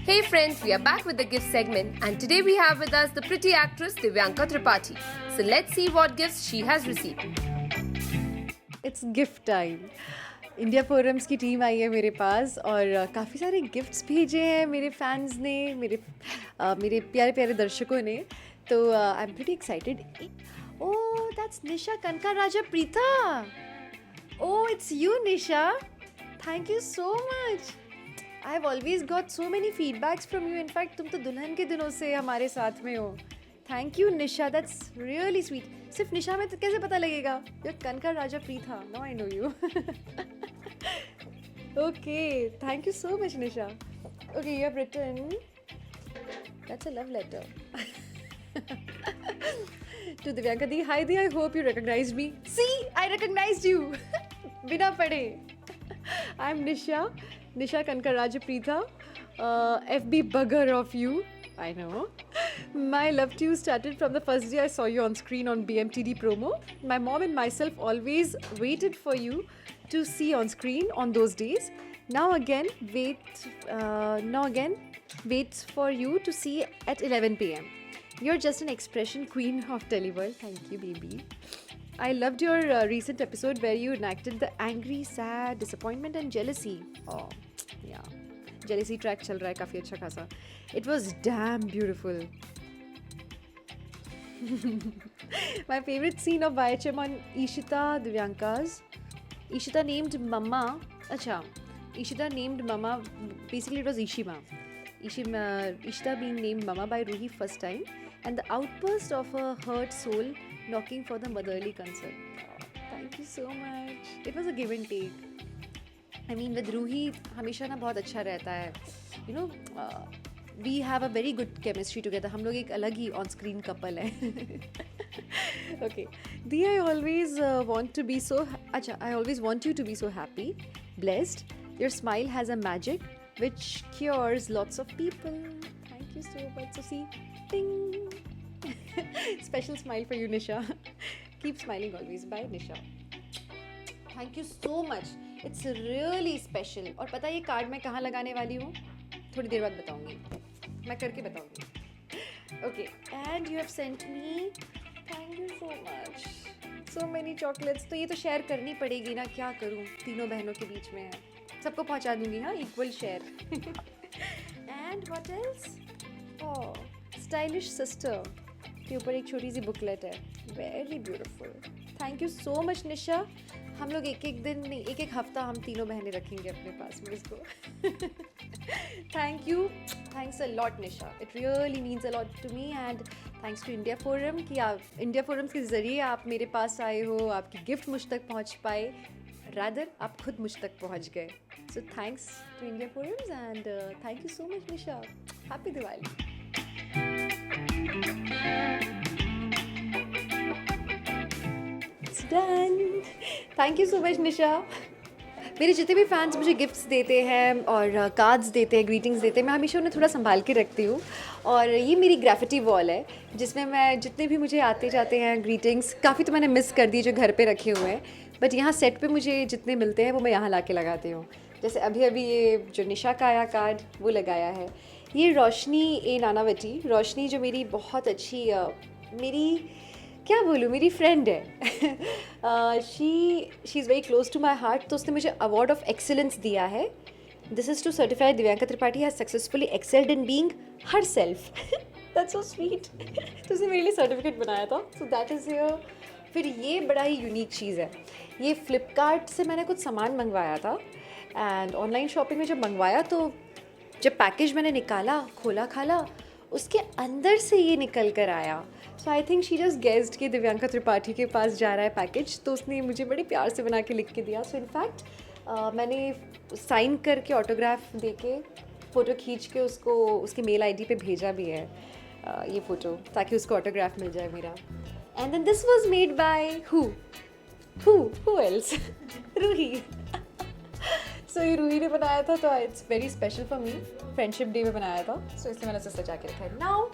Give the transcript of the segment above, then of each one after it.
Hey friends, we are back with the gift segment and today we have with us the pretty actress Divyanka Tripathi. So let's see what gifts she has received. It's gift time. India forums की team आई है मेरे पास और काफ़ी सारे gifts भेजे हैं मेरे fans ने, मेरे प्यारे प्यारे दर्शकों ने. तो I am pretty excited. Oh that's Nisha Kanaka Raja Preeta. Oh it's you Nisha. Thank you so much. I have always got so many feedbacks from you. In fact तुम तो दुल्हन के दिनों से हमारे साथ में हो. Thank you Nisha, that's really sweet. सिर्फ निशा में तो कैसे पता लगेगा? You Kanaka Raja Preeta. No I know you. Okay, thank you so much Nisha. Okay, you have written, that's a love letter. To Divyanka Di. Hi Di, I hope you recognized me. See, I recognized you. बिना पढ़े. I'm Nisha Kankar Rajapreetha, FB bugger of you. I know. My love to you started from the first day I saw you on screen on BMTD promo. My mom and myself always waited for you to see on screen on those days. Now again, waits for you to see at 11 p.m. You're just an expression queen of Teleworld. Thank you, baby. I loved your recent episode where you enacted the angry, sad, disappointment and jealousy. Oh, yeah. Jealousy track चल रहा है काफ़ी अच्छा खासा. It was damn beautiful. My favorite scene of YHM on Ishita Divyanka's. Ishita named Mama. Acha. Ishita named Mama. Basically, it was Ishima. Ishita being named Mama by Ruhi first time, and the outburst of a hurt soul knocking for the motherly concern. Oh, thank you so much. It was a give and take. I mean, with Ruhi हमेशा ना बहुत अच्छा रहता है. You know, we have a very good chemistry together. हम लोग एक अलग ही on screen couple है. Okay. Di, I always want to be so. अच्छा, I always want you to be so happy, blessed. Your smile has a magic which cures lots of people. Thank you so much. So see, ding. Special smile for you, Nisha. Keep smiling always. Bye, Nisha. Thank you so much. It's really special. और पता है ये card मैं कहाँ लगाने वाली हूँ? थोड़ी देर बाद बताऊँगी. मैं करके बताऊँगी. Okay. And you have sent me. Thank you so much. So many chocolates. तो ये तो शेयर करनी पड़ेगी ना. क्या करूँ? तीनों बहनों के बीच में है. सबको पहुँचा दूँगी हाँ. Equal share. And what else? Oh, stylish sister. के ऊपर एक छोटी सी बुकलेट है. Very beautiful. Thank you so much Nisha. हम लोग एक एक दिन नहीं, एक एक हफ्ता हम तीनों बहनें रखेंगे अपने पास में इसको. Thank you. Thanks a lot Nisha. It really means a lot to me and thanks to India forum कि आप इंडिया फोरम्स के ज़रिए आप मेरे पास आए हो. आपकी गिफ्ट मुझ तक पहुंच पाए. रादर आप खुद मुझ तक पहुंच गए. So thanks to India forums and thank you so much Nisha. Happy Diwali. Done. Thank you so much Nisha. मेरे जितने भी फैंस मुझे गिफ्ट्स देते हैं और कार्ड्स देते हैं, ग्रीटिंग्स देते हैं, मैं हमेशा उन्हें थोड़ा संभाल के रखती हूँ. और ये मेरी ग्राफिटी वॉल है जिसमें मैं जितने भी मुझे आते जाते हैं ग्रीटिंग्स, काफ़ी तो मैंने मिस कर दिए जो घर पे रखे हुए हैं, बट यहाँ सेट पे मुझे जितने मिलते हैं वो मैं यहाँ ला के लगाती हूँ. जैसे अभी ये जो निशा का आया कार्ड वो लगाया है. ये रोशनी ए नानावती. रोशनी जो मेरी बहुत अच्छी मेरी क्या बोलूँ मेरी फ्रेंड है. She is very close to my heart. तो उसने मुझे अवार्ड ऑफ एक्सेलेंस दिया है. This is to certify Divyanka Tripathi has successfully excelled in being herself. That's so sweet. तो उसने मेरे लिए सर्टिफिकेट बनाया था. So that is here. फिर ये बड़ा ही यूनिक चीज़ है. ये फ्लिपकार्ट से मैंने कुछ सामान मंगवाया था एंड ऑनलाइन शॉपिंग में जब मंगवाया तो जब पैकेज मैंने निकाला, खोला खाला, उसके अंदर से ये निकल कर आया. So I think she just guessed कि दिव्यांका त्रिपाठी के पास जा रहा है पैकेज. तो उसने मुझे बड़े प्यार से बना के लिख के दिया. सो इनफैक्ट मैंने साइन करके ऑटोग्राफ दे के फ़ोटो खींच के उसको उसके मेल आईडी पे भेजा भी है ये फ़ोटो, ताकि उसको ऑटोग्राफ मिल जाए मेरा. And then this was made by who else? Ruhi. So ये रूही ने बनाया था. तो it's very special for me. Friendship day में बनाया था. सो इसलिए मैंने उसे सजा के रखा है. नाउ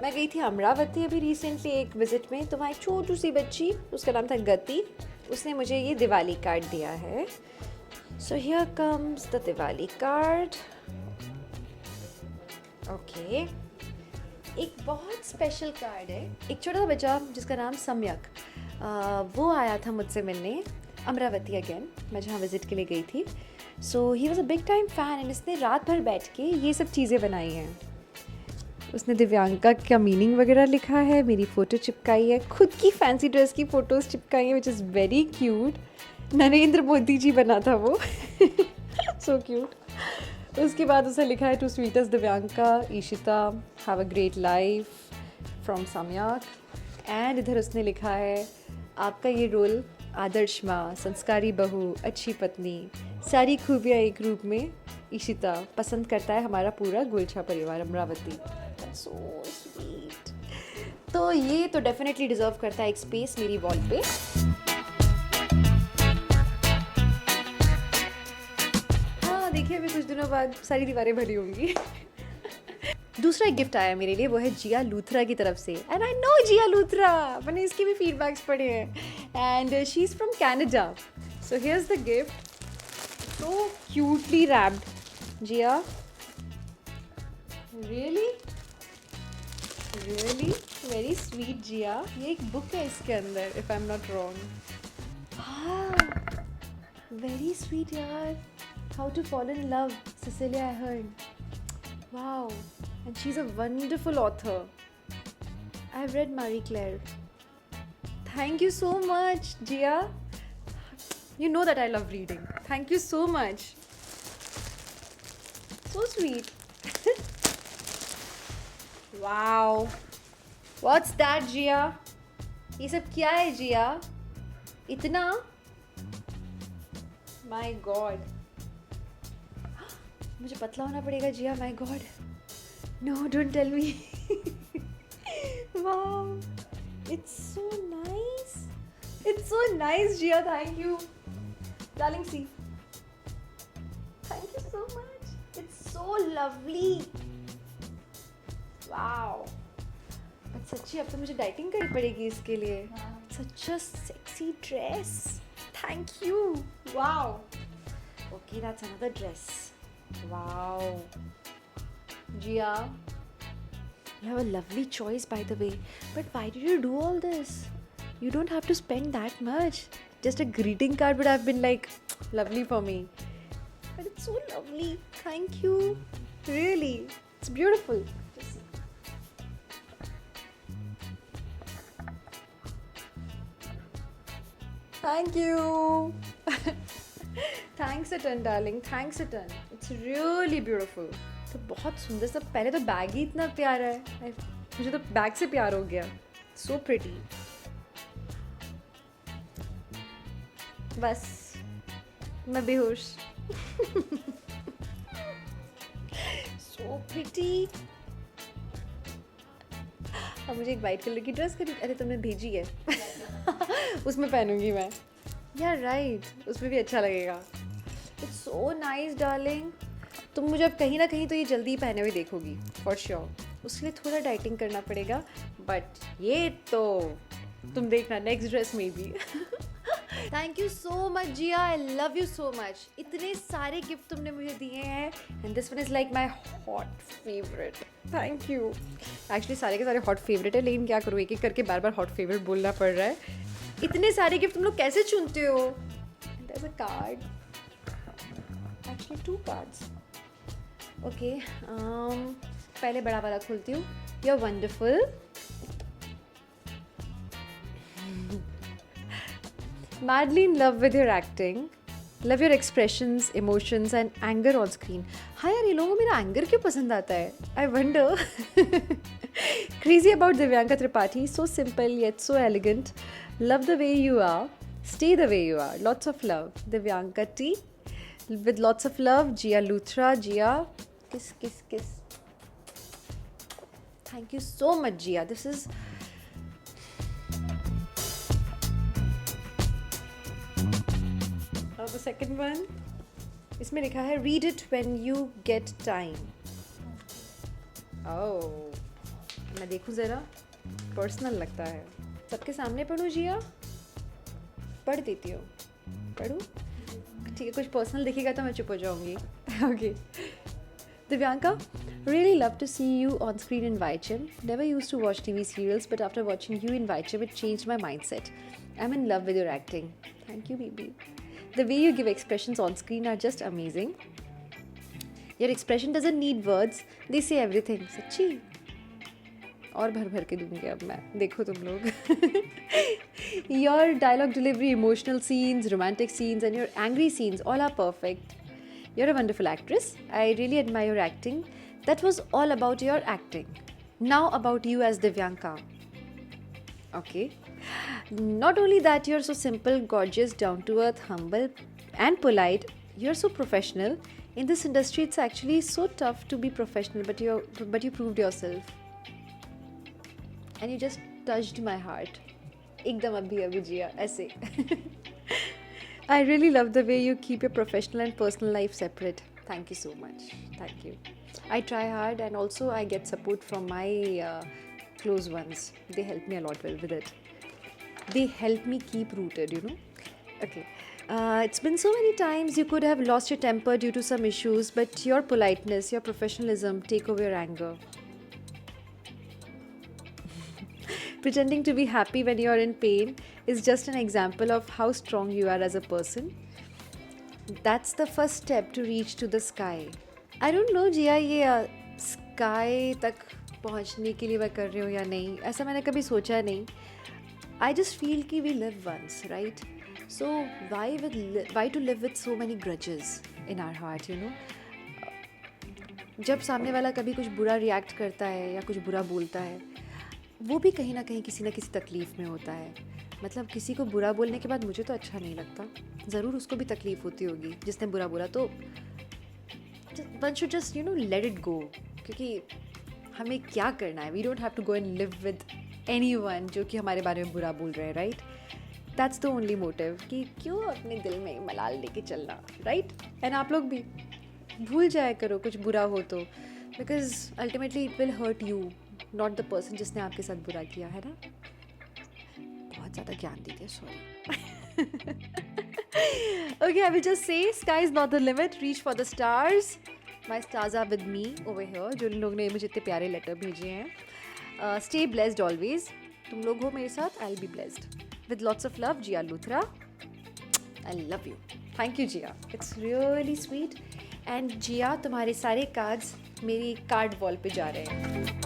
मैं गई थी अमरावती अभी रिसेंटली एक विज़िट में. तो वहाँ एक छोटी सी बच्ची, उसका नाम था गति, उसने मुझे ये दिवाली कार्ड दिया है. So here comes the Diwali card. Okay, एक बहुत स्पेशल कार्ड है। एक छोटा सा बच्चा जिसका नाम सम्यक, वो आया था मुझसे मिलने, अमरावती अगेन, मैं जहाँ विज़िट के लिए गई थी। So he was a big time fan and इसने रात भर बैठ के ये सब चीज़ें बनाई हैं। उसने दिव्यांका का मीनिंग वगैरह लिखा है, मेरी फ़ोटो चिपकाई है, खुद की फैंसी ड्रेस की फ़ोटोज़ चिपकाई हैं which is very cute. Narendra Modi ji बना था वो सो क्यूट। उसके बाद उसने लिखा है, to sweetest Divyanka, Ishita, have a great life from Samyak. And इधर उसने लिखा है, आपका ये रोल आदर्श माँ, संस्कारी बहू, अच्छी पत्नी, सारी खूबियाँ एक रूप में, ईशिता, पसंद करता है हमारा पूरा गुलछा परिवार अमरावती। सो स्वीट। तो ये तो डेफिनेटली डिज़र्व करता है एक स्पेस मेरी वॉल पे। हाँ देखिए, अभी कुछ दिनों बाद सारी दीवारें भरी होंगी। दूसरा एक गिफ्ट आया मेरे लिए, वो है जिया लूथरा की तरफ से। And I know Jia Luthra, मैंने इसके भी फीडबैक्स पढ़े हैं। And she is from Canada. So here's the gift, so cutely wrapped. Jia, really really very sweet Jia. ये एक बुक है इसके अंदर, if I am not wrong. हाँ, वेरी स्वीट यार। How to fall in love, Cecelia Ahern. Wow, and she's a wonderful author. I have read Marie Claire. Thank you so much, Jia. You know that I love reading. Thank you so much. So sweet. Wow. What's that, Jia? ये सब क्या है जिया? इतना? My God. मुझे पतला होना पड़ेगा Jia, my god. No, don't tell me. Wow, it's so nice, it's so nice Jia, thank you darling. See, thank you so much, it's so lovely. Wow, but सच्ची अब तो मुझे डाइटिंग करनी पड़ेगी इसके लिए। Such a sexy dress, thank you. Wow, okay, that's another dress. Wow, Jia, you have a lovely choice, by the way. But why did you do all this? You don't have to spend that much. Just a greeting card would have been like lovely for me. But it's so lovely. Thank you. Really, it's beautiful. Thank you. Thanks a ton darling, thanks a ton, it's really beautiful. तो बहुत सुंदर सा, पहले तो bag ही इतना प्यारा है, मुझे तो बैग से प्यार हो गया। So pretty. बस मैं बेहोश। So pretty. अब मुझे एक वाइट कलर की ड्रेस खरीद, अरे तुमने भेजी है उसमें पहनूंगी मैं। या राइट, उसमें भी अच्छा लगेगा। It's so nice darling. तुम मुझे अब कहीं ना कहीं तो ये जल्दी ही पहने हुए देखोगी फॉर श्योर। उसके लिए थोड़ा डाइटिंग करना पड़ेगा, बट ये तो तुम देखना नेक्स्ट ड्रेस में भी। Thank you so much Jiya, I love you so much. इतने सारे गिफ्ट तुमने मुझे दिए हैं and this one is like my hot favourite. Thank you. Actually सारे के सारे हॉट फेवरेट है, लेकिन क्या करूँ, एक एक करके बार बार हॉट फेवरेट बोलना पड़ रहा है। इतने सारे गिफ्ट तुम लोग कैसे चुनते हो? There's a card. Actually 2 cards. Okay. पहले बड़ा वाला खोलती हूँ। You're wonderful. Madly in love with your acting. Love your expressions, emotions and anger on screen. हाँ यार, ये लोगों को मेरा एंगर क्यों पसंद आता है? I wonder. Crazy about Divyanka Tripathi. So simple yet so elegant. Love the way you are. Stay the way you are. Lots of love. Divyanka T. With lots of love, Jia Luthra. Jia. Kiss, kiss, kiss. Thank you so much, Jia. This is... the second one. इसमें लिखा है read it when you get time. Oh, मैं देखूँ ज़रा, personal लगता है। सबके सामने पढ़ूँ जिया? पढ़ देती हूँ, पढ़ूँ? ठीक है, कुछ पर्सनल दिखेगा तो मैं चुप हो जाऊँगी। Okay. Divyanka, really love to see you on screen in Vicham. Never used to watch TV serials, but after watching you in Vicham, it changed my mindset. I'm in love with your acting. Thank you, baby. The way you give expressions on screen are just amazing. Your expression doesn't need words, they say everything. सच्ची और भर भर के दूंगी अब मैं, देखो तुम लोग. Your dialogue delivery, emotional scenes, romantic scenes and your angry scenes all are perfect. You're a wonderful actress. I really admire your acting. That was all about your acting. Now about you as Divyanka. Okay. Not only that, you're so simple, gorgeous, down to earth, humble and polite. You're so professional. In this industry, it's actually so tough to be professional, but you proved yourself. And you just touched my heart. एकदम अभी जिया ऐसे. I really love the way you keep your professional and personal life separate. Thank you so much. Thank you. I try hard and also I get support from my close ones. They help me a lot with it. They help me keep rooted, you know. Okay. It's been so many times you could have lost your temper due to some issues, but your politeness, your professionalism take over your anger. Pretending to be happy when you are in pain is just an example of how strong you are as a person. That's the first step to reach to the sky. I don't know जिया ये sky तक पहुंचने के लिए मैं कर रही हूँ या नहीं, ऐसा मैंने कभी सोचा नहीं. I just feel कि we live once, right? So why to live with so many grudges in our heart, you know? जब सामने वाला कभी कुछ बुरा रिएक्ट करता है या कुछ बुरा बोलता है, वो भी कहीं ना कहीं किसी न किसी तकलीफ़ में होता है. मतलब किसी को बुरा बोलने के बाद मुझे तो अच्छा नहीं लगता, ज़रूर उसको भी तकलीफ़ होती होगी जिसने बुरा बोला. तो one should just you know let it go, क्योंकि हमें क्या करना है. We don't have to go and live with anyone जो कि हमारे बारे में बुरा बोल रहे हैं, right? That's the only motive कि क्यों अपने दिल में मलाल लेके चलना, राइट? एंड आप लोग भी भूल जाया करो कुछ बुरा हो तो, because ultimately it will hurt you, not the person जिसने आपके साथ बुरा किया है ना. बहुत ज़्यादा ज्ञान दे दिया, sorry. Okay, I will just say sky is not the limit, reach for the stars. My stars are with me over here. जो लोग ने मुझे इतने प्यारे लेटर भेजे हैं. Stay blessed always. तुम लोग हो मेरे साथ, I'll be blessed. With lots of love, Jia Luthra. I love you. Thank you, Jia. It's really sweet. And Jia, तुम्हारे सारे कार्ड्स मेरी कार्ड वॉल पे जा रहे हैं.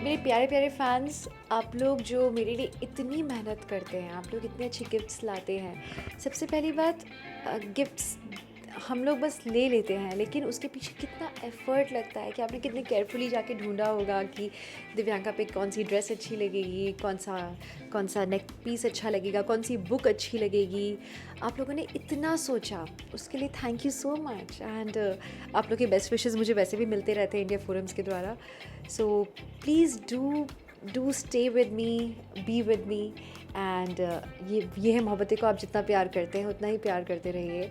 मेरे प्यारे प्यारे फैंस, आप लोग जो मेरे लिए इतनी मेहनत करते हैं, आप लोग इतने अच्छे गिफ्ट्स लाते हैं. सबसे पहली बात, गिफ्ट्स हम लोग बस ले लेते हैं, लेकिन उसके पीछे कितना एफ़र्ट लगता है कि आपने कितने केयरफुली जाके ढूंढा होगा कि दिव्यांका पे कौन सी ड्रेस अच्छी लगेगी, कौन सा नेक पीस अच्छा लगेगा, कौन सी बुक अच्छी लगेगी. आप लोगों ने इतना सोचा, उसके लिए thank you so much. And आप लोग के बेस्ट विशेज़ मुझे वैसे भी मिलते रहते हैं इंडिया फोरम्स के द्वारा. So please do stay with me, be with me. And ये है मोहब्बतें को आप जितना प्यार करते हैं उतना ही प्यार करते रहिए.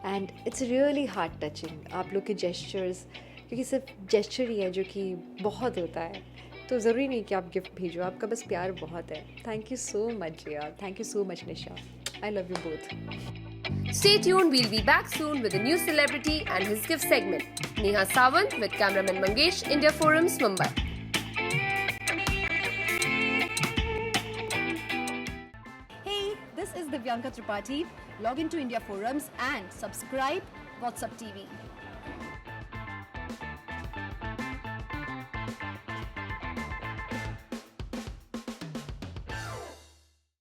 And it's really heart touching आप लोग के जेस्चर्स, क्योंकि सिर्फ जेस्चर ही है जो कि बहुत होता है. तो ज़रूरी नहीं कि आप गिफ्ट भेजो, आपका बस प्यार बहुत है. थैंक यू सो मच यार, thank you so much Nisha. I love you both. Stay tuned, we'll be back soon with a new celebrity and his gift segment. Neha Sawant with cameraman Mangesh, India Forums, Mumbai. This is Divyanka Tripathi. Log into India Forums and subscribe WhatsApp TV.